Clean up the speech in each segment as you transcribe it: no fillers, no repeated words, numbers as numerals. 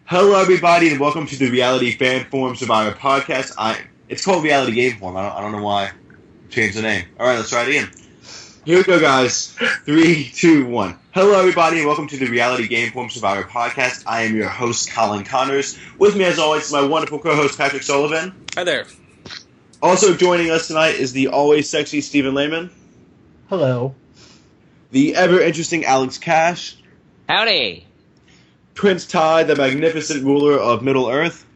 Hello, everybody, and welcome to the Reality Fan Forum Survivor podcast. It's called Reality Game Forum. I don't know why I changed the name. All right, let's try it again. Here we go, guys. 3, 2, 1. Hello, everybody, and welcome to the Reality Game Forum Survivor podcast. I am your host, Colin Connors. With me, as always, is my wonderful co-host, Patrick Sullivan. Hi there. Also joining us tonight is the always sexy Stephen Lehman. Hello. The ever-interesting Alex Cash. Howdy. Prince Ty, the magnificent ruler of Middle-earth.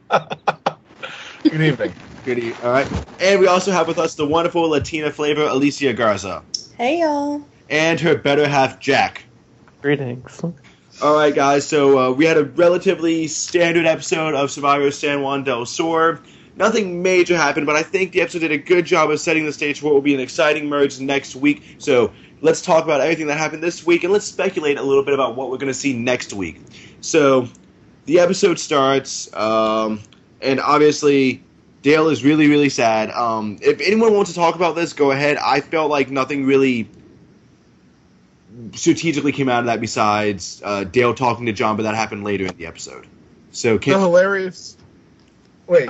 Good evening. Good evening. All right. And we also have with us the wonderful Latina flavor, Alicia Garza. Hey, y'all. And her better half, Jack. Greetings. All right, guys. So we had a relatively standard episode of Survivor San Juan del Sur. Nothing major happened, but I think the episode did a good job of setting the stage for what will be an exciting merge next week. So let's talk about everything that happened this week, and let's speculate a little bit about what we're going to see next week. So the episode starts, and obviously Dale is really, really sad. If anyone wants to talk about this, go ahead. I felt like nothing really strategically came out of that besides Dale talking to John, but that happened later in the episode. So hilarious. Wait,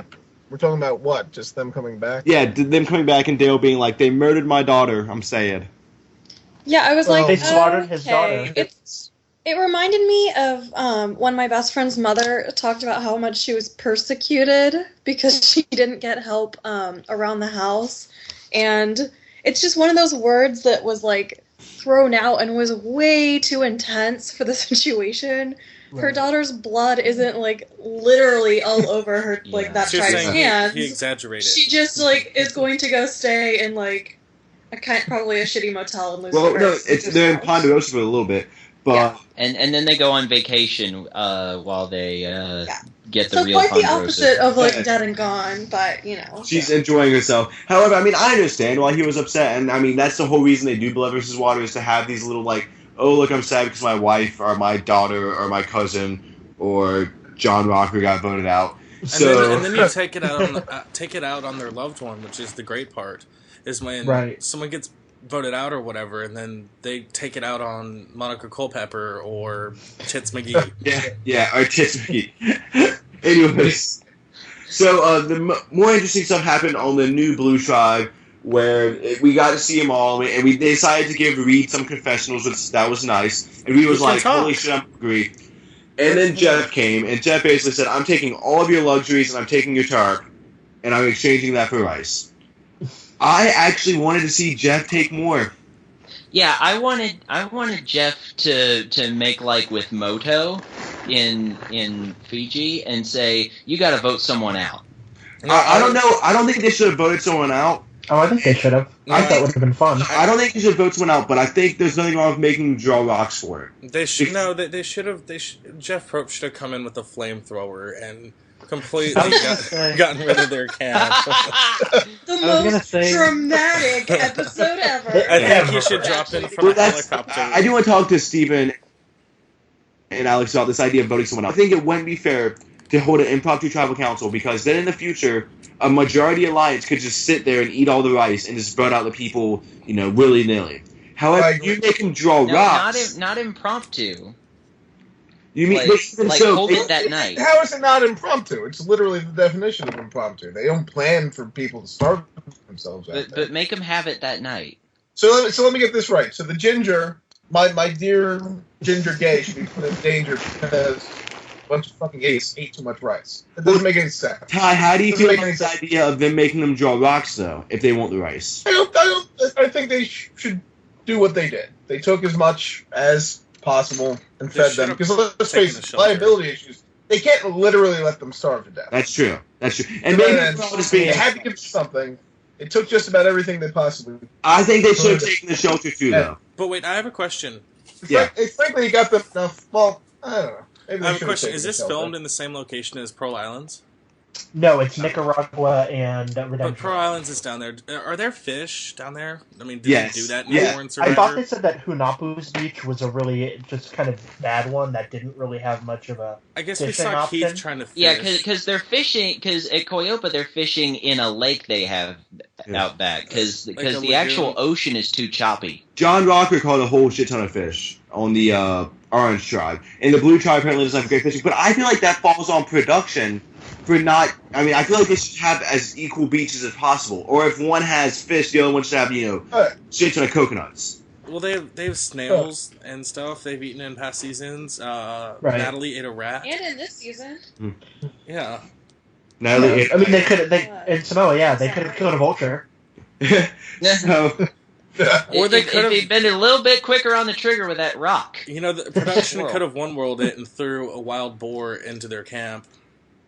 we're talking about what? Just them coming back? Yeah, them coming back and Dale being like, they murdered my daughter, I'm sad. Yeah, I was like, they slaughtered his daughter. It reminded me of when my best friend's mother talked about how much she was persecuted because she didn't get help around the house. And it's just one of those words that was like thrown out and was way too intense for the situation. Right. Her daughter's blood isn't like literally all over her like that tribe's hands. He exaggerated. She just like is going to go stay in like probably a shitty motel and lose Well, her no, they're in Ponderosa for a little bit, but yeah. And then they go on vacation while they get the real Ponderosa. So quite the opposite of like dead and gone, but you know. She's enjoying herself. However, I mean, I understand why he was upset, and I mean that's the whole reason they do Blood versus Water is to have these little like, oh look, I'm sad because my wife or my daughter or my cousin or John Rocker got voted out. And then you take it out on their loved one, which is the great part. Is when someone gets voted out or whatever, and then they take it out on Monica Culpepper or Chits McGee. yeah, or Chits McGee. Anyways, so the more interesting stuff happened on the new Blue Tribe, where we got to see them all, and they decided to give Reed some confessionals, which that was nice. And Reed was like, holy shit, I'm hungry. And then Jeff came, and Jeff basically said, I'm taking all of your luxuries, and I'm taking your tarp, and I'm exchanging that for rice. I actually wanted to see Jeff take more. Yeah, I wanted Jeff to make like with Moto in Fiji and say, you got to vote someone out. I don't know. I don't think they should have voted someone out. Oh, I think they should have. I thought it would have been fun. I don't think they should vote someone out, but I think there's nothing wrong with making them draw rocks for it. They should. They should have. Jeff Probst should have come in with a flamethrower and completely gotten rid of their camp. The most dramatic episode ever. I think he should drop in from a helicopter. I do want to talk to Steven and Alex about this idea of voting someone out. I think it wouldn't be fair to hold an impromptu tribal council because then in the future, a majority alliance could just sit there and eat all the rice and just vote out the people, willy-nilly. However, you make them draw rocks. Not impromptu. You mean hold it that night? How is it not impromptu? It's literally the definition of impromptu. They don't plan for people to starve themselves. But make them have it that night. So let me get this right. So the ginger, my dear ginger gay, should be put in danger because a bunch of fucking gays ate too much rice. It doesn't make any sense. Ty, how do you feel about this idea of them making them draw rocks though, if they want the rice? I think they should do what they did. They took as much as possible and fed them because let's face it, liability issues. They can't literally let them starve to death. That's true. And maybe they had to give something. It took just about everything they possibly. I think they should have taken the shelter too, though. But wait, I have a question. Frankly, you got them enough. Well, I don't know. I have a question. Is this filmed in the same location as Pearl Islands? No, it's Nicaragua and Redemption. But Pearl Islands is down there. Are there fish down there? I mean, do they do that anymore in Survivor? I thought they said that Hunapu's beach was a really just kind of bad one that didn't really have much of a I guess we saw option. Keith trying to fish. Yeah, because they're fishing, because at Coyopa they're fishing in a lake they have out back, because the actual ocean is too choppy. John Rocker caught a whole shit ton of fish on the Orange Tribe. And the Blue Tribe apparently doesn't have great fishing. But I feel like that falls on production for not... I mean, I feel like they should have as equal beaches as possible. Or if one has fish, the other one should have, shit ton of coconuts. Well, they have snails and stuff they've eaten in past seasons. Natalie ate a rat. And in this season. Yeah. Natalie ate... I mean, in Samoa, they could have killed a vulture. So... Or they could have been a little bit quicker on the trigger with that rock. The production could have one-worlded it and threw a wild boar into their camp.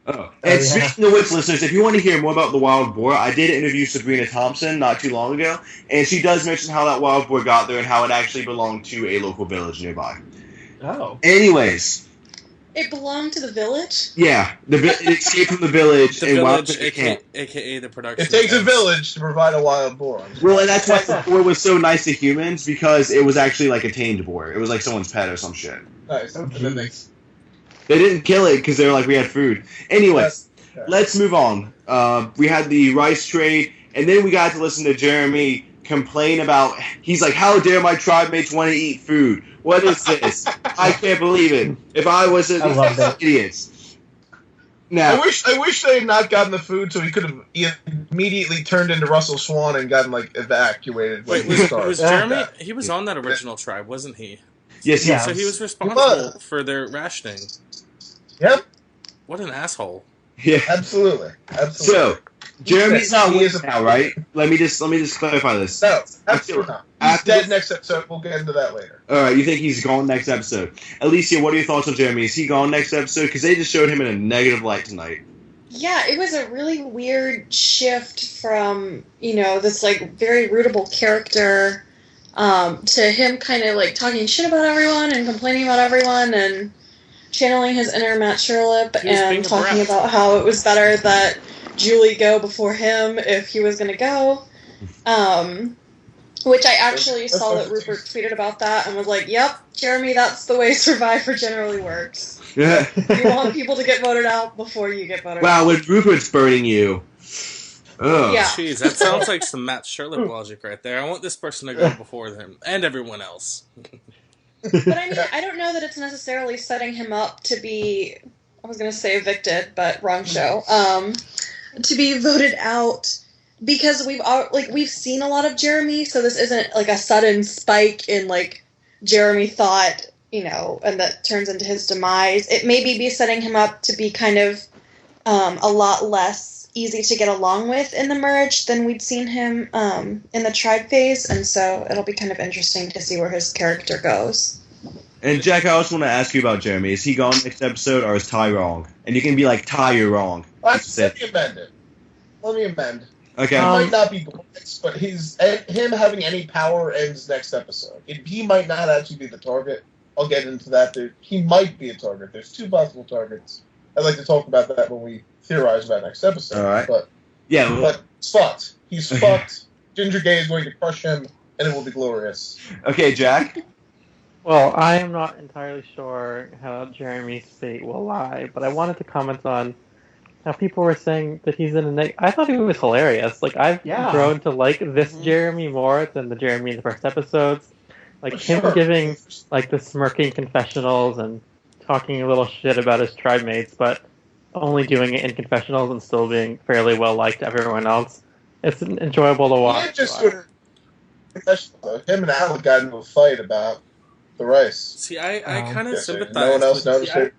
And speaking of which, listeners, if you want to hear more about the wild boar, I did interview Sabrina Thompson not too long ago, and she does mention how that wild boar got there and how it actually belonged to a local village nearby. Oh. Anyways. It belonged to the village? Yeah. It escaped from the village and wound up at the camp. A.k.a. the production. It takes a village to provide a wild boar. Well, and that's why the boar was so nice to humans, because it was actually like a tamed boar. It was like someone's pet or some shit. Nice. They didn't kill it because they were like, we had food. Anyways, let's move on. We had the rice trade, and then we got to listen to Jeremy complain about... He's like, how dare my tribe mates want to eat food? What is this? I can't believe it. If I was... These idiots. Now, I wish they had not gotten the food so he could have immediately turned into Russell Swan and gotten, evacuated. Wait, was Jeremy... He was on that original tribe, wasn't he? Yes, yeah. So he was responsible for their rationing. Yep. What an asshole. Yeah. Absolutely. So, Jeremy's not with now, right? Let me just clarify this. No, absolutely not. He's dead next episode. We'll get into that later. All right, you think he's gone next episode? Alicia, what are your thoughts on Jeremy? Is he gone next episode? Because they just showed him in a negative light tonight. Yeah, it was a really weird shift from, this, very rootable character to him kind of, talking shit about everyone and complaining about everyone and channeling his inner Matt Sherlip and talking about how it was better that Julie go before him if he was going to go. Which I actually saw that Rupert tweeted about that and was like, yep, Jeremy, that's the way Survivor generally works. Yeah. You want people to get voted out before you get voted out. Wow, when Rupert's burning you. Oh. Yeah. Jeez, that sounds like some Matt Sherlip logic right there. I want this person to go before him and everyone else. But I mean, I don't know that it's necessarily setting him up to be, I was going to say evicted, but wrong show, to be voted out, because we've seen a lot of Jeremy, so this isn't a sudden spike in Jeremy thought, and that turns into his demise. It maybe be setting him up to be kind of a lot less easy to get along with in the merge than we'd seen him in the tribe phase, and so it'll be kind of interesting to see where his character goes. And Jack, I also want to ask you about Jeremy. Is he gone next episode, or is Ty wrong? And you can be like, Ty, you're wrong. Let me amend it. Let me amend. Okay. He might not be blessed, but him having any power ends next episode. He might not actually be the target. I'll get into that. He might be a target. There's two possible targets. I'd like to talk about that when we theorize about next episode. All right. But it's fucked. He's fucked. Ginger Gay is going to crush him, and it will be glorious. Okay, Jack? Well, I am not entirely sure how Jeremy's fate will lie, but I wanted to comment on how people were saying that he's in a I thought he was hilarious. I've grown to like this Jeremy more than the Jeremy in the first episodes. Him giving, the smirking confessionals and talking a little shit about his tribe mates, but only doing it in confessionals and still being fairly well liked to everyone else. It's enjoyable to watch. Yeah, just him and Alec got into a fight about the rice. See, I kind of sympathize. No one else noticed it.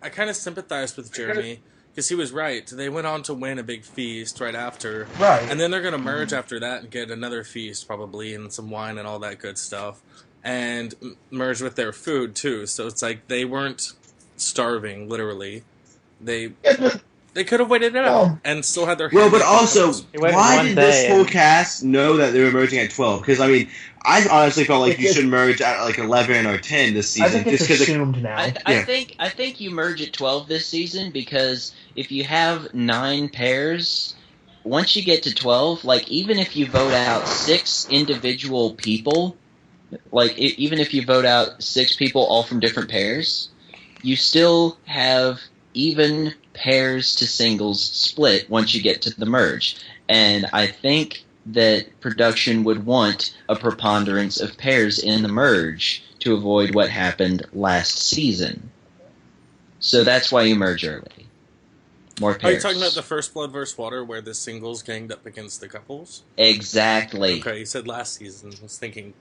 I kind of sympathize with Jeremy because he was right. They went on to win a big feast right after, right? And then they're going to merge after that and get another feast probably and some wine and all that good stuff, and merge with their food too. So it's they weren't starving literally. They could have waited it out and still had their. Well, but also, why did this whole cast know that they were merging at 12? Because I honestly felt like you should merge at 11 or 10 this season. I think it's assumed now. I think you merge at 12 this season because if you have 9 pairs, once you get to 12, even if you vote out 6 individual people, even if you vote out 6 people all from different pairs, you still have even pairs to singles split once you get to the merge. And I think that production would want a preponderance of pairs in the merge to avoid what happened last season. So that's why you merge early. More pairs. Are you talking about the First Blood vs. Water where the singles ganged up against the couples? Exactly. Okay, you said last season. I was thinking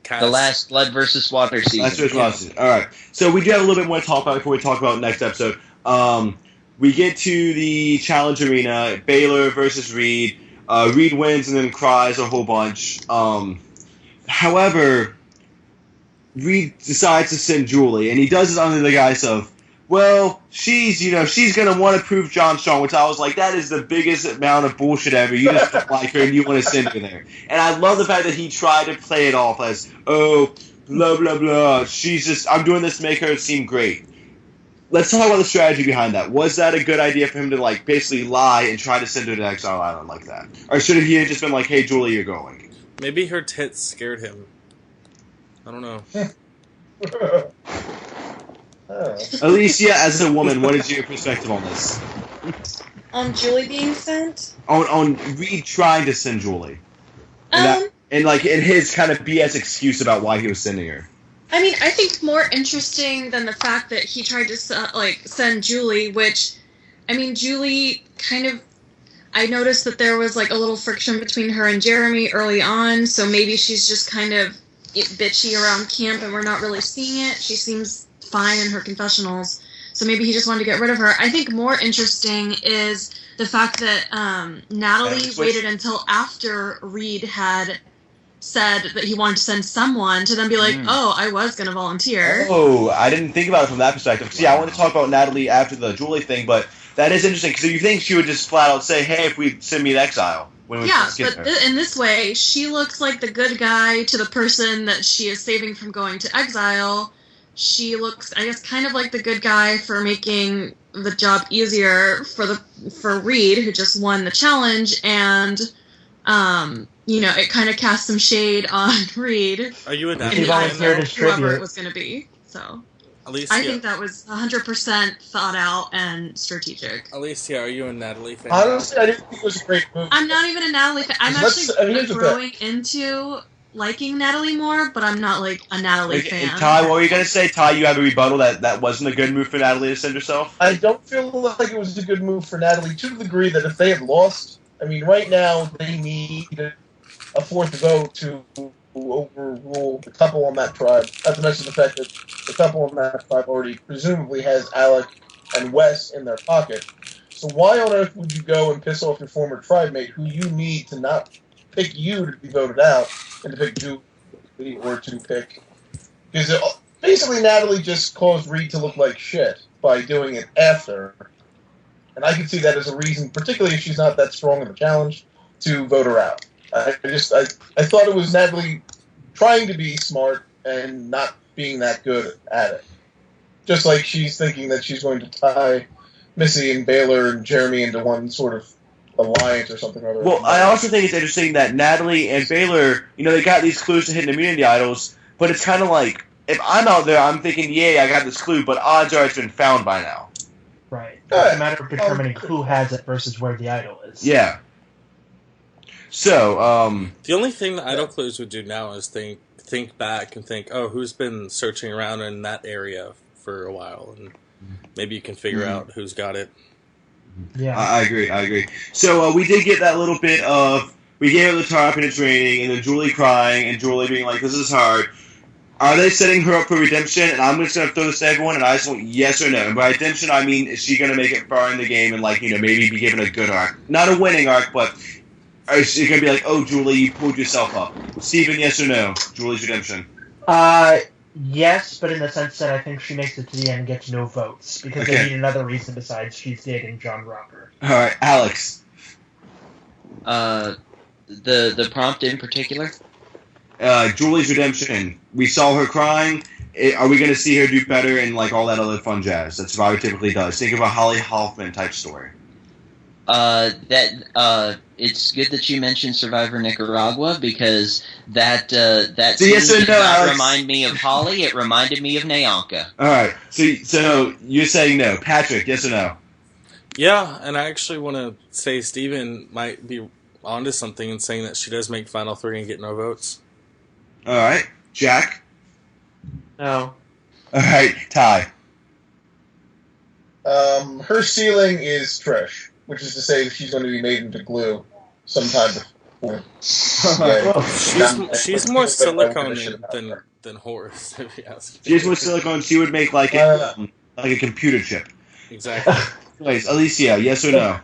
the last Blood vs. Water season. Last versus Water season. All right. So we do have a little bit more to talk about before we talk about next episode. We get to the challenge arena, Baylor versus Reed. Reed wins and then cries a whole bunch. However, Reed decides to send Julie, and he does it under the guise of, well, she's going to want to prove John strong, which I was like, that is the biggest amount of bullshit ever. You just don't like her and you want to send her there. And I love the fact that he tried to play it off as, oh, blah, blah, blah. I'm doing this to make her seem great. Let's talk about the strategy behind that. Was that a good idea for him to, like, basically lie and try to send her to Exile Island like that? Or should he have just been like, hey, Julie, you're going? Maybe her tits scared him. I don't know. Alicia, as a woman, what is your perspective on this? On Julie being sent? On Reed trying to send Julie. And his kind of BS excuse about why he was sending her. I mean, I think more interesting than the fact that he tried to send Julie, which, I mean, Julie kind of, I noticed that there was like a little friction between her and Jeremy early on, so maybe she's just kind of bitchy around camp and we're not really seeing it. She seems fine in her confessionals, so maybe he just wanted to get rid of her. I think more interesting is the fact that Natalie waited until after Reed had said that he wanted to send someone to then be like, oh, I was going to volunteer. Oh, I didn't think about it from that perspective. See, I want to talk about Natalie after the Julie thing, but that is interesting, because you think she would just flat out say, hey, if we send me to Exile. When we but in this way, she looks like the good guy to the person that she is saving from going to Exile. She looks, I guess, kind of like the good guy for making the job easier for Reed, who just won the challenge, and it kind of casts some shade on Reed. Are you a Natalie fan? Whoever it was going to be. So Alicia, I think that was 100% thought out and strategic. Alicia, are you a Natalie fan? Honestly, I didn't think it was a great movie. I'm not even a Natalie fan. I'm actually growing into liking Natalie more, but I'm not like a Natalie fan. And Ty, what were you going to say? Ty, you have a rebuttal that wasn't a good move for Natalie to send herself? I don't feel like it was a good move for Natalie, to the degree that if they had lost, I mean, right now they need a fourth vote to overrule the couple on that tribe. Not to mention the fact that the couple on that tribe already presumably has Alec and Wes in their pocket. So why on earth would you go and piss off your former tribe mate who you need to not pick you to be voted out and to pick Julie or to pick... Because basically Natalie just caused Reed to look like shit by doing it after. And I can see that as a reason, particularly if she's not that strong in the challenge, to vote her out. I thought it was Natalie trying to be smart and not being that good at it. Just like she's thinking that she's going to tie Missy and Baylor and Jeremy into one sort of alliance or something or other. Well, I also think it's interesting that Natalie and Baylor, they got these clues to hidden immunity idols, but it's kind of like, if I'm out there, I'm thinking, yay, I got this clue, but odds are it's been found by now. Right. It's a matter of determining who has it versus where the idol is. Yeah. So, the only thing that idol clues would do now is think back and think, oh, who's been searching around in that area for a while, and maybe you can figure out who's got it. Yeah, I agree. So we did get that little bit of, we gave her the tarp and it's raining, and then Julie crying, and Julie being like, this is hard. Are they setting her up for redemption? And I'm just going to throw this to everyone, and I just want yes or no. And by redemption, I mean, is she going to make it far in the game and, maybe be given a good arc? Not a winning arc, but is she going to be like, oh, Julie, you pulled yourself up? Steven, yes or no? Julie's redemption. Yes, but in the sense that I think she makes it to the end and gets no votes, because they need another reason besides she's dating John Rocker. All right, Alex. The prompt in particular? Julie's redemption. We saw her crying. Are we going to see her do better and all that other fun jazz that Survivor typically does? Think of a Holly Hoffman type story. It's good that you mentioned Survivor Nicaragua, because that so yes or no, did not remind me of Holly. It reminded me of Nyanka. All right. So you're saying no, Patrick? Yes or no? Yeah, and I actually want to say Steven might be onto something in saying that she does make Final 3 and get no votes. All right, Jack. No. All right, Ty. Her ceiling is Trish, which is to say she's going to be made into glue sometime before. She's more silicone than Horace, if you ask me. She's more silicone. She would make like a computer chip. Exactly. Anyways, Alicia, yes or no?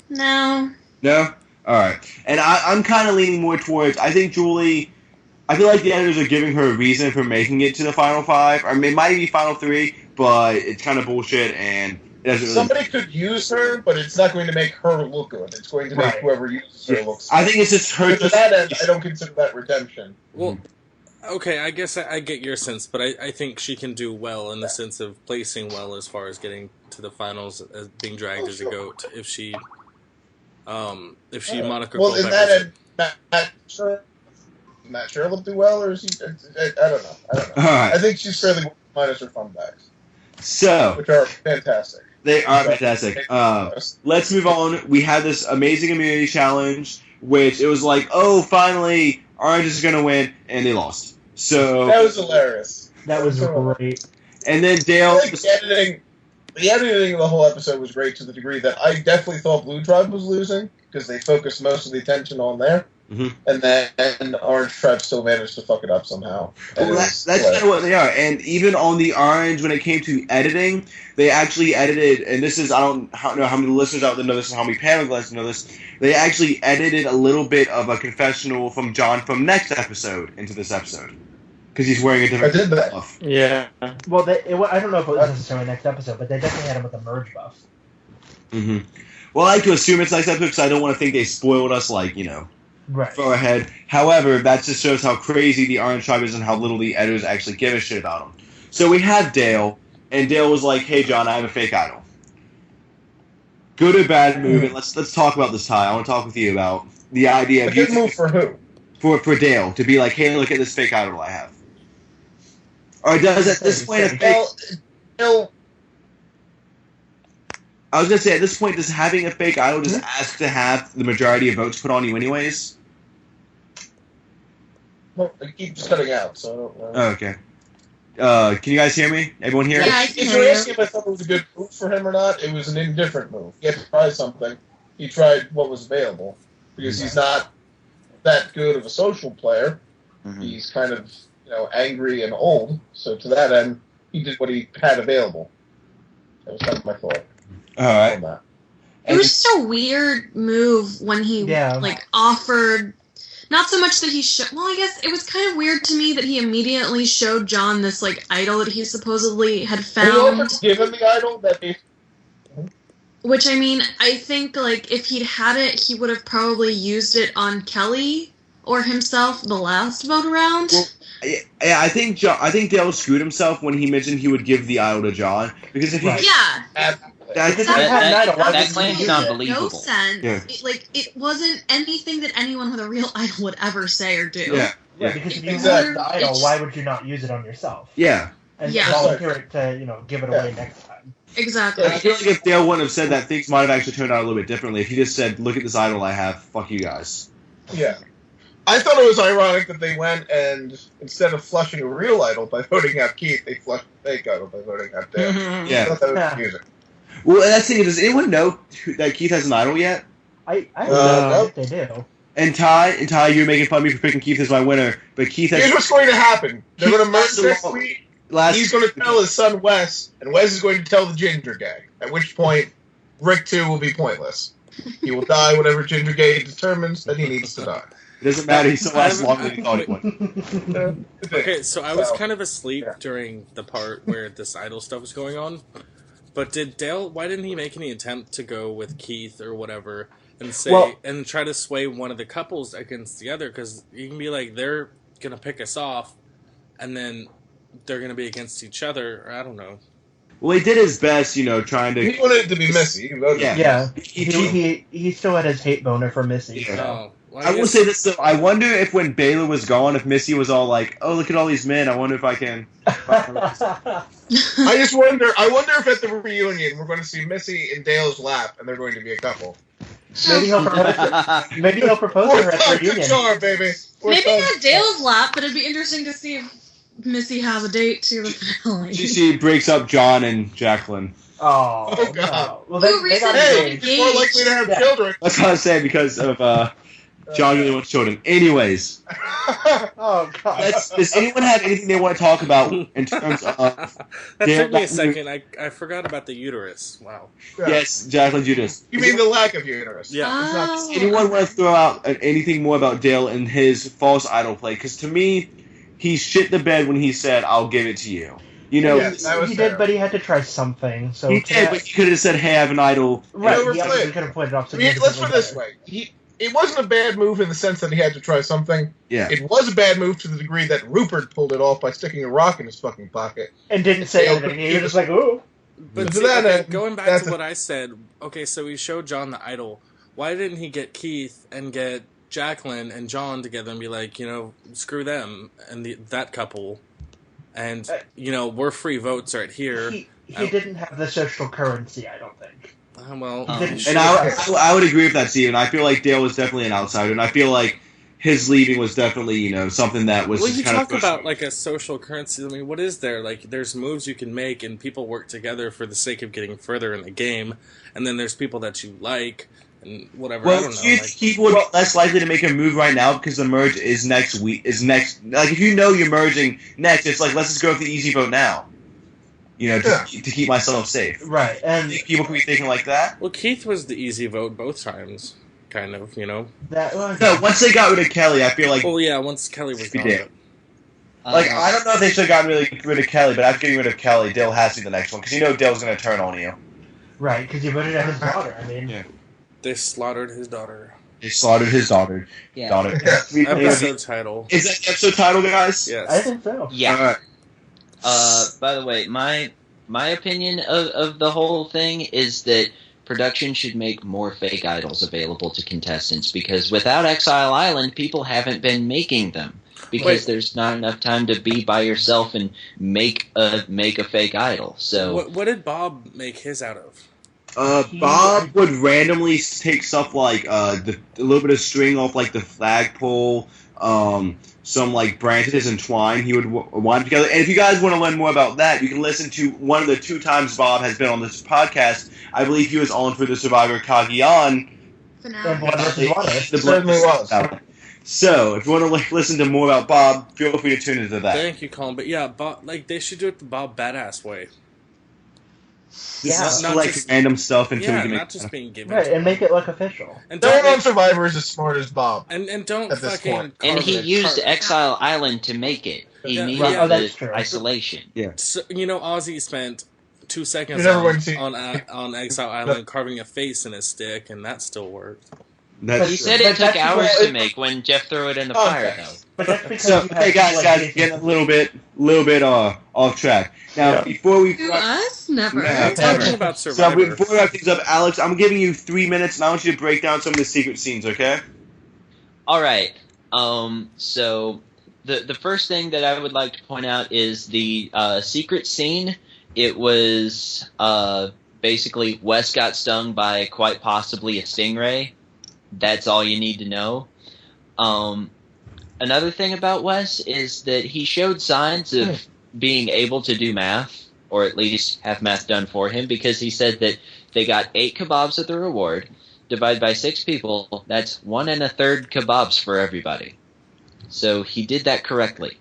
No. No? Alright. And I'm kind of leaning more towards, I think Julie, I feel like the editors are giving her a reason for making it to the final 5, or it might be final 3, but it's kind of bullshit, and it doesn't really... Somebody could use her, but it's not going to make her look good. It's going to make whoever uses her look good. I think it's just her... To that end, I don't consider that redemption. Well, okay, I guess I get your sense, but I think she can do well in the sense of placing well as far as getting to the finals as being dragged as a goat. If she Monica well, in that end, Matt Sherrill will do well, or is he? I don't know. Right. I think she's fairly minus her fun bags. So, which are fantastic. They are fantastic. Let's move on. We had this amazing immunity challenge, which it was like, oh, finally, Orange is going to win, and they lost. So that was hilarious. That was great. And then Dale... I think the editing of the whole episode was great to the degree that I definitely thought Blue Tribe was losing, because they focused most of the attention on there. Mm-hmm. And then Orange Tribe still managed to fuck it up somehow. Well, that's kind of what they are. And even on the Orange, when it came to editing, they actually edited, and this is, I don't know how many listeners out there know this and how many panelists know this, they actually edited a little bit of a confessional from John from next episode into this episode. Because he's wearing a different buff. Yeah. Well, I don't know if it was necessarily next episode, but they definitely had him with a merge buff. Mm-hmm. Well, I like to assume it's next episode because I don't want to think they spoiled us, like, far ahead. However, that just shows how crazy the Orange Tribe is and how little the editors actually give a shit about them. So we have Dale, and Dale was like, hey, John, I have a fake idol. Good or bad move, and let's talk about this, Ty. I want to talk with you about the idea of... A good move for who? For Dale, to be like, hey, look at this fake idol I have. Or does at this point a fake... Well, I was going to say, at this point, does having a fake idol just ask to have the majority of votes put on you anyways? Well, it keeps cutting out, so I don't know. Oh, okay. Can you guys hear me? Everyone here? Yeah, I can If hear you're you. asking if I thought it was a good move for him or not, it was an indifferent move. He had to try something. He tried what was available. Because he's not that good of a social player. Mm-hmm. He's kind of, angry and old. So to that end, he did what he had available. That was kind of my thought. All right. On that. It was just a weird move when he offered. Not so much that he well, I guess it was kind of weird to me that he immediately showed John this idol that he supposedly had found. He offered to give him the idol that he... Which, I mean, I think if he'd had it, he would have probably used it on Kelly or himself the last vote around. Well, yeah, I think Dale screwed himself when he mentioned he would give the idol to John because if he that claim's not believable. No sense. Yeah. It wasn't anything that anyone with a real idol would ever say or do. Yeah. Yeah, because if you wanted the idol, why would you not use it on yourself? Yeah. And volunteer it to, give it away next time. Exactly. I feel like if Dale wouldn't have said that, things might have actually turned out a little bit differently. If he just said, look at this idol I have, fuck you guys. Yeah. I thought it was ironic that they went and, instead of flushing a real idol by voting out Keith, they flushed a fake idol by voting out Dale. Mm-hmm. Yeah. I thought that was amusing. Well, and that's the thing, does anyone know that Keith has an idol yet? I don't know if they do. And Ty, you're making fun of me for picking Keith as my winner, but Keith has... Here's what's going to happen. They're going to merge next week. He's going to tell his son Wes, and Wes is going to tell the Ginger Gang, at which point Rick 2 will be pointless. He will die whatever Ginger Gang determines that he needs to die. It doesn't matter, he still lasts longer than he thought he would. Okay, so I was kind of asleep during the part where this idol stuff was going on, but why didn't he make any attempt to go with Keith or whatever and and try to sway one of the couples against the other? Because you can be like, they're going to pick us off, and then they're going to be against each other, or I don't know. Well, he did his best, trying to... He wanted it to be Missy. He still had his hate boner for Missy. Yeah. So. Well, I will say this, though. I wonder if when Baylor was gone, if Missy was all like, oh, look at all these men, I wonder if I can... I wonder if at the reunion we're going to see Missy in Dale's lap and they're going to be a couple. Maybe he'll propose to her at the reunion. Jar, baby. Maybe not Dale's lap, but it'd be interesting to see if Missy has a date to the finale. She breaks up John and Jacqueline. Oh God. No. Well, they got engaged. He's more likely to have children. That's what I say because of John really wants children. Anyways. Oh God. Does anyone have anything they want to talk about in terms of? That took me a second. I forgot about the uterus. Wow. Yeah. Yes, Jacqueline's uterus. You mean the lack of uterus? Yeah. Does anyone want to throw out anything more about Dale and his false idol play? Because to me, he shit the bed when he said, "I'll give it to you." You know, yes, he did, but he had to try something. So he did, but he could have said, "Hey, I have an idol." Right. He He could have played it off. Let's put it this way: it wasn't a bad move in the sense that he had to try something. Yeah. It was a bad move to the degree that Rupert pulled it off by sticking a rock in his fucking pocket and didn't say anything. He was just like, "Ooh." But see, going back to what I said, okay, so he showed John the idol. Why didn't he get Keith and get Jacqueline and John together and be like, screw them and that couple, and we're free votes right here. He didn't have the social currency, I don't think. And I would agree with that, Steven. I feel like Dale was definitely an outsider, and I feel like his leaving was definitely, something that was just kind of... Well, you talk about, like, a social currency. I mean, what is there? Like, there's moves you can make, and people work together for the sake of getting further in the game, and then there's people that you like, and whatever, I don't know. Do you think people would be less likely to make a move right now because the merge is next week? Like, if you know you're merging next, it's like, let's just go with the easy vote now. To keep myself safe. Right, and... People could be thinking like that? Well, Keith was the easy vote both times. Kind of, No, once they got rid of Kelly, I feel like... Well, yeah, once Kelly was gone. I don't know if they should have gotten rid of Kelly, but after getting rid of Kelly, Dale has to be the next one, because Dale's going to turn on you. Right, because you voted at his daughter, I mean... Yeah. They slaughtered his daughter. Yeah. Daughter. Episode title. Is that the episode title, guys? Yes. I think so. Yeah. All right. By the way, my opinion of the whole thing is that production should make more fake idols available to contestants, because without Exile Island, people haven't been making them because there's not enough time to be by yourself and make a fake idol. So what did Bob make his out of? Bob would randomly take stuff like a little bit of string off like the flagpole, some like branches and twine. He would wind together. And if you guys want to learn more about that, you can listen to one of the 2 times Bob has been on this podcast. I believe he was on for the Survivor Kagiyan. The certainly was. So, if you want to listen to more about Bob, feel free to tune into that. Thank you, Colin. But yeah, Bob, they should do it the Bob Badass way. Not just random stuff until we can not just being given. Right, and make it look official. And no one on Survivor is as smart as Bob. And don't fucking. And he used Exile Island to make it. He needed the isolation. Yeah. So, Ozzy spent 2 seconds on Exile Island carving a face in his stick, and that still worked. He said it took hours to make when Jeff threw it in the fire, though. But that's because hey guys, getting a little bit off track. Now, before we never. Talking about Survivor. So before we wrap things up, Alex, I'm giving you 3 minutes, and I want you to break down some of the secret scenes. Okay? All right. So the first thing that I would like to point out is the secret scene. It was basically Wes got stung by quite possibly a stingray. That's all you need to know. Another thing about Wes is that he showed signs of being able to do math, or at least have math done for him, because he said that they got 8 kebabs at the reward, divided by 6 people, that's 1 1/3 kebabs for everybody. So he did that correctly.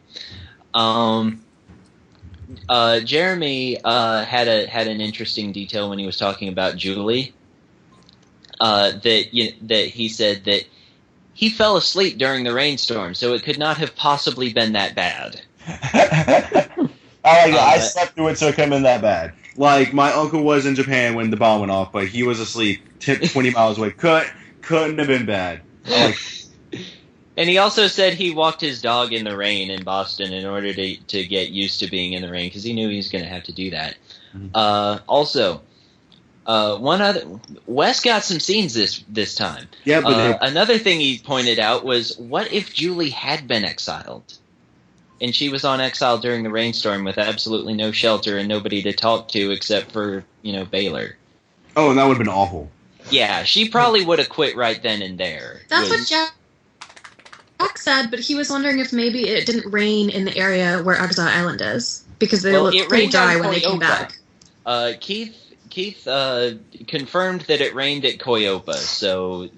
Jeremy had an interesting detail when he was talking about Julie. That he said that he fell asleep during the rainstorm, so it could not have possibly been that bad. I slept through it, so it couldn't have been that bad. Like, my uncle was in Japan when the bomb went off, but he was asleep 20 miles away. Couldn't have been bad. And he also said he walked his dog in the rain in Boston in order to get used to being in the rain, because he knew he was going to have to do that. Also, Wes got some scenes this time. Yeah, but another thing he pointed out was, what if Julie had been exiled? And she was on exile during the rainstorm with absolutely no shelter and nobody to talk to except for, Baylor. Oh, and that would have been awful. Yeah, she probably would have quit right then and there. That's what Jack said, but he was wondering if maybe it didn't rain in the area where Exile Island is, because they looked pretty dry when they came back. Keith confirmed that it rained at Koyopa, so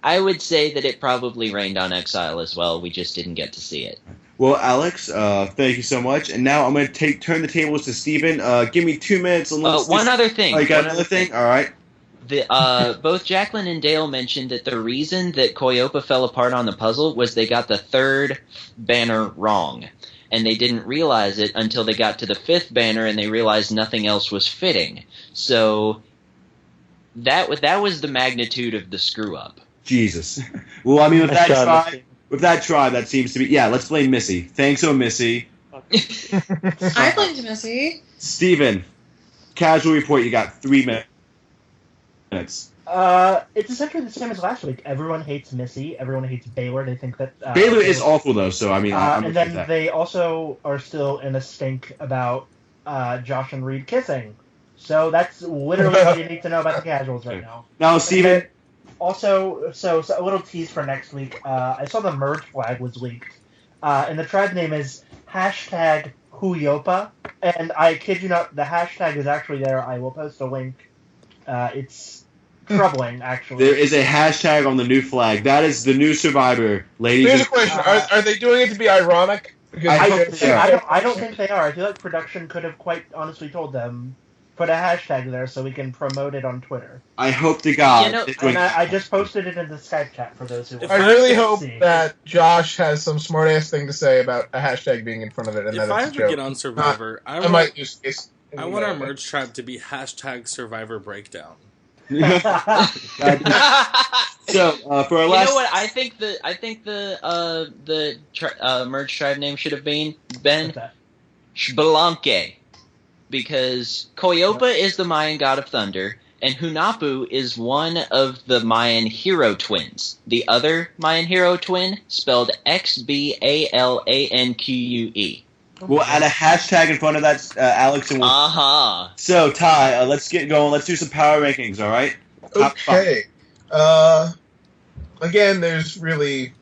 I would say that it probably rained on Exile as well. We just didn't get to see it. Well, Alex, thank you so much. And now I'm going to turn the tables to Steven. Give me 2 minutes. And one other thing. Oh, you got another thing? All right. Both Jacqueline and Dale mentioned that the reason that Koyopa fell apart on the puzzle was they got the 3rd banner wrong. And they didn't realize it until they got to the 5th banner and they realized nothing else was fitting. So that was the magnitude of the screw-up. Jesus. Well, I mean, with that tribe, that seems to be... Yeah, let's blame Missy. Thanks, Missy. I blamed Missy. Steven, casual report, you got 3 minutes. It's essentially the same as last week. Everyone hates Missy. Everyone hates Baylor. They think that... Baylor is awful, though, so, I mean... and then they also are still in a stink about Josh and Reed kissing. So that's literally what you need to know about the casuals right now. Now, Steven... Also, so a little tease for next week. I saw the merge flag was leaked, and the tribe name is #Huyopa. And I kid you not, the hashtag is actually there. I will post a link. It's troubling, actually. There is a hashtag on the new flag. That is the new Survivor, ladies. Here's a question: Are they doing it to be ironic? I don't think they are. I feel like production could have quite honestly told them. Put a hashtag there so we can promote it on Twitter. I hope to God. And I just posted it in the Skype chat for those who want I really hope that Josh has some smart-ass thing to say about a hashtag being in front of it. And if I ever get on Survivor, I want our merge tribe to be #Survivor Breakdown. So for our last, you know what? I think the merge tribe name should have been Spelunky. Because Koyopa is the Mayan god of thunder, and Hunahpu is one of the Mayan hero twins. The other Mayan hero twin, spelled Xbalanque. We'll add a hashtag in front of that, Alex. And So, Ty, let's get going. Let's do some power rankings, all right? Okay. Again, there's really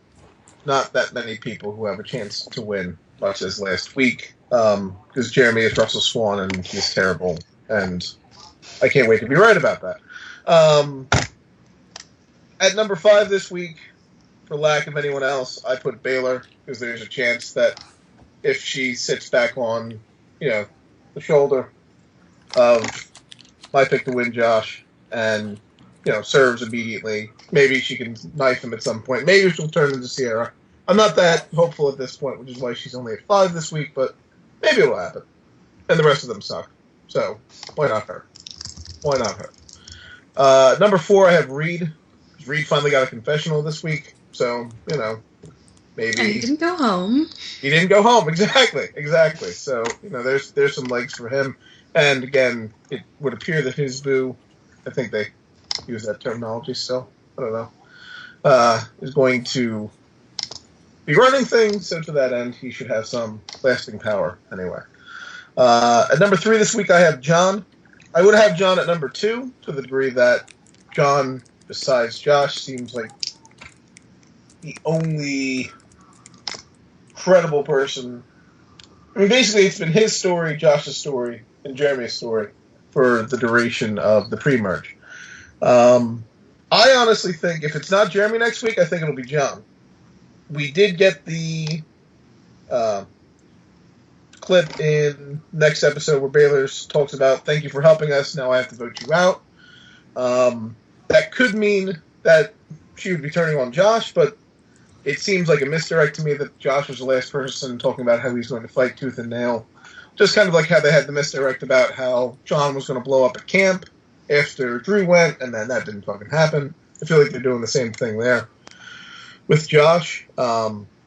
not that many people who have a chance to win, much as last week. Because Jeremy is Russell Swan and he's terrible, and I can't wait to be right about that. At number 5 this week, for lack of anyone else, I put Baylor, because there's a chance that if she sits back on, the shoulder of my pick to win Josh, and, serves immediately, maybe she can knife him at some point. Maybe she'll turn into Sierra. I'm not that hopeful at this point, which is why she's only at 5 this week, but maybe it will happen. And the rest of them suck. So, why not her? Number 4, I have Reed. Reed finally got a confessional this week. So, maybe... And he didn't go home. He didn't go home, exactly. So, there's some legs for him. And again, it would appear that his boo, I think they use that terminology still, I don't know, is going to be running things, so to that end, he should have some lasting power anyway. At number 3 this week, I have John. I would have John at number 2, to the degree that John, besides Josh, seems like the only credible person. I mean, basically, it's been his story, Josh's story, and Jeremy's story for the duration of the pre-merge. I honestly think if it's not Jeremy next week, I think it'll be John. We did get the clip in next episode where Baylor talks about, thank you for helping us, now I have to vote you out. That could mean that she would be turning on Josh, but it seems like a misdirect to me that Josh was the last person talking about how he's going to fight tooth and nail. Just kind of like how they had the misdirect about how John was going to blow up at camp after Drew went, and then that didn't fucking happen. I feel like they're doing the same thing there with Josh,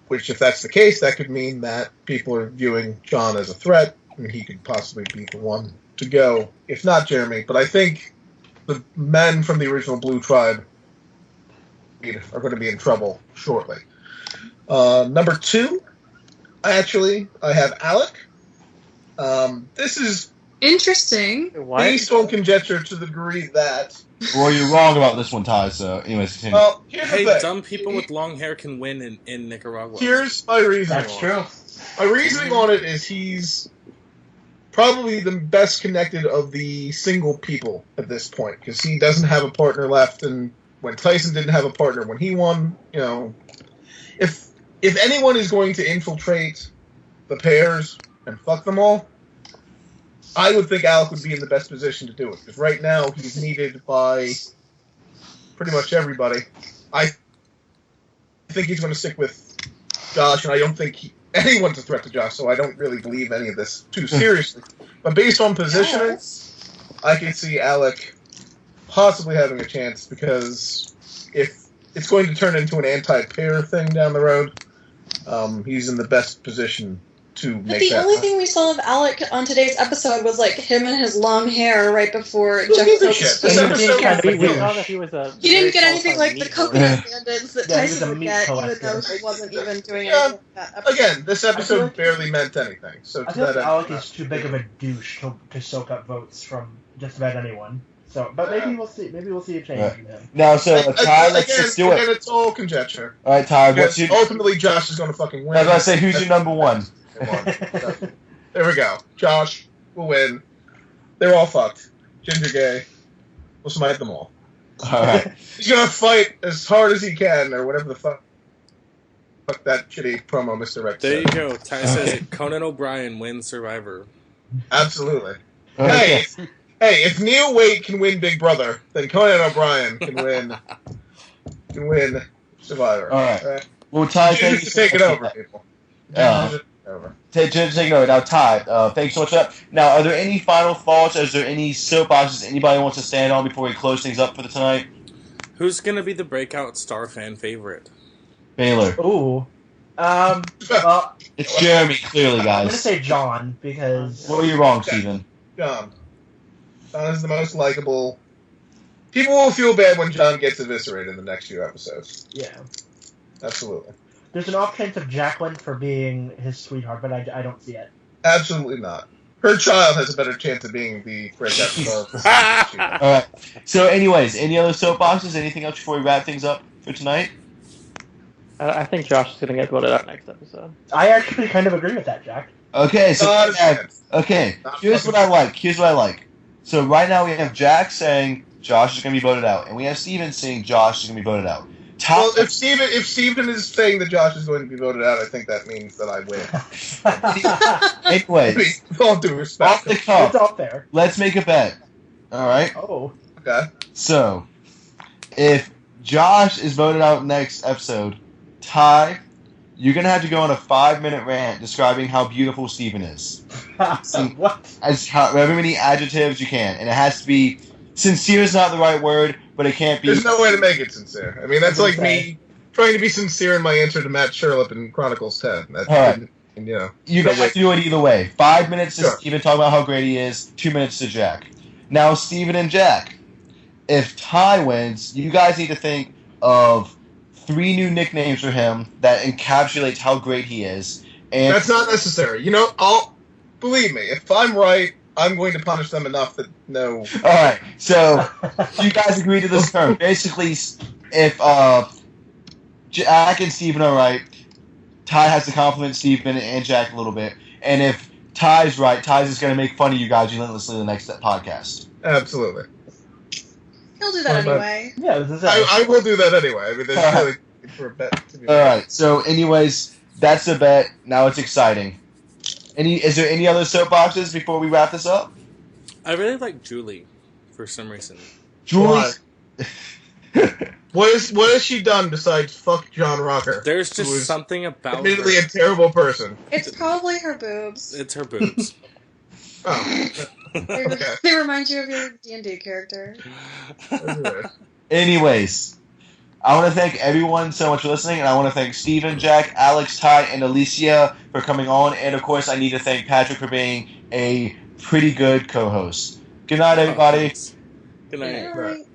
which if that's the case, that could mean that people are viewing John as a threat, and he could possibly be the one to go, if not Jeremy. But I think the men from the original Blue Tribe are going to be in trouble shortly. Number 2, I have Alec. This is Interesting. Based on conjecture to the degree that... Well, you're wrong about this one, Ty, so anyways, continue. Well, here's the thing. Dumb people with long hair can win in Nicaragua. Here's my reasoning. That's true. My reasoning on it is he's probably the best connected of the single people at this point, because he doesn't have a partner left, and when Tyson didn't have a partner when he won, if anyone is going to infiltrate the pairs and fuck them all, I would think Alec would be in the best position to do it, because right now he's needed by pretty much everybody. I think he's going to stick with Josh, and I don't think anyone's a threat to Josh, so I don't really believe any of this too seriously. But based on positioning, I can see Alec possibly having a chance, because if it's going to turn into an anti-pair thing down the road, he's in the best position to make that. But the only thing we saw of Alec on today's episode was like him and his long hair right before Jeff Probst's He didn't get anything like the coconut bandits that Tyson would get, even though he wasn't even doing anything like that episode. Again, this episode barely meant anything. So I feel like Alec is too big of a douche to soak up votes from just about anyone. So, but maybe we'll see. Maybe we'll see a change in him. Now, so Ty, let's do it. Again, it's all conjecture. All right, Ty. What's your... Ultimately, Josh is going to fucking win. I was about to say, who's your number one? There we go. Josh will win. They're all fucked. Ginger gay. We'll smite them all. Alright. He's gonna fight as hard as he can, or whatever the fuck that shitty promo Mr. Rex There said. you go. Ty says Conan O'Brien wins Survivor. Absolutely. Okay. Hey, if Neil Waite can win Big Brother, then Conan O'Brien can win Survivor. Alright. Well, Ty, thank you. Take it over, people. Take it over. Now, Ty, thanks so much for that. Now, are there any final thoughts? Is there any soapboxes anybody wants to stand on before we close things up for the tonight? Who's going to be the breakout star fan favorite? Baylor. Ooh. Well, it's Jeremy, clearly, guys. I'm going to say John, because... What were you wrong, Steven? John is the most likable. People will feel bad when John gets eviscerated in the next few episodes. Yeah. Absolutely. There's an off chance of Jacqueline for being his sweetheart, but I don't see it. Absolutely not. Her child has a better chance of being the breakout star. Alright. So, anyways, any other soapboxes? Anything else before we wrap things up for tonight? I think Josh is going to get voted out next episode. I actually kind of agree with that, Jack. Okay, so here's what I like. So right now we have Jack saying Josh is going to be voted out, and we have Steven saying Josh is going to be voted out. Well, if Steven is saying that Josh is going to be voted out, I think that means that I win. Anyways, with all due respect, off the cuff, it's all fair. Let's make a bet. All right. Oh. Okay. So, if Josh is voted out next episode, Ty, you're gonna have to go on a 5-minute rant describing how beautiful Steven is. What? As however many adjectives you can, and it has to be sincere is not the right word, but it can't be. There's no way to make it sincere. I mean, that's like me trying to be sincere in my answer to Matt Sherlip in Chronicles 10. That's, all right. And, you know, you guys have to do it either way. 5 minutes to Steven talking about how great he is. 2 minutes to Jack. Now, Steven and Jack, if Ty wins, you guys need to think of 3 new nicknames for him that encapsulates how great he is. And that's not necessary. You know, believe me, if I'm right, I'm going to punish them enough that no. All right, so you guys agree to this term. Basically, if Jack and Steven are right, Ty has to compliment Steven and Jack a little bit. And if Ty's right, Ty's just going to make fun of you guys relentlessly in the next podcast. Absolutely. He'll do that anyway. Yeah, this is I will do that anyway. I mean, there's really for a bet to be made. All right, so anyways, that's the bet. Now it's exciting. Is there any other soapboxes before we wrap this up? I really like Julie, for some reason. Julie? What has she done besides fuck John Rocker? There's just something about admittedly her. A terrible person. It's probably her boobs. It's her boobs. Oh. They remind you of your D&D character. Anyways, I want to thank everyone so much for listening, and I want to thank Steven, Jack, Alex, Ty, and Alicia for coming on, and of course I need to thank Patrick for being a pretty good co-host. Good night, everybody. Good night. All right.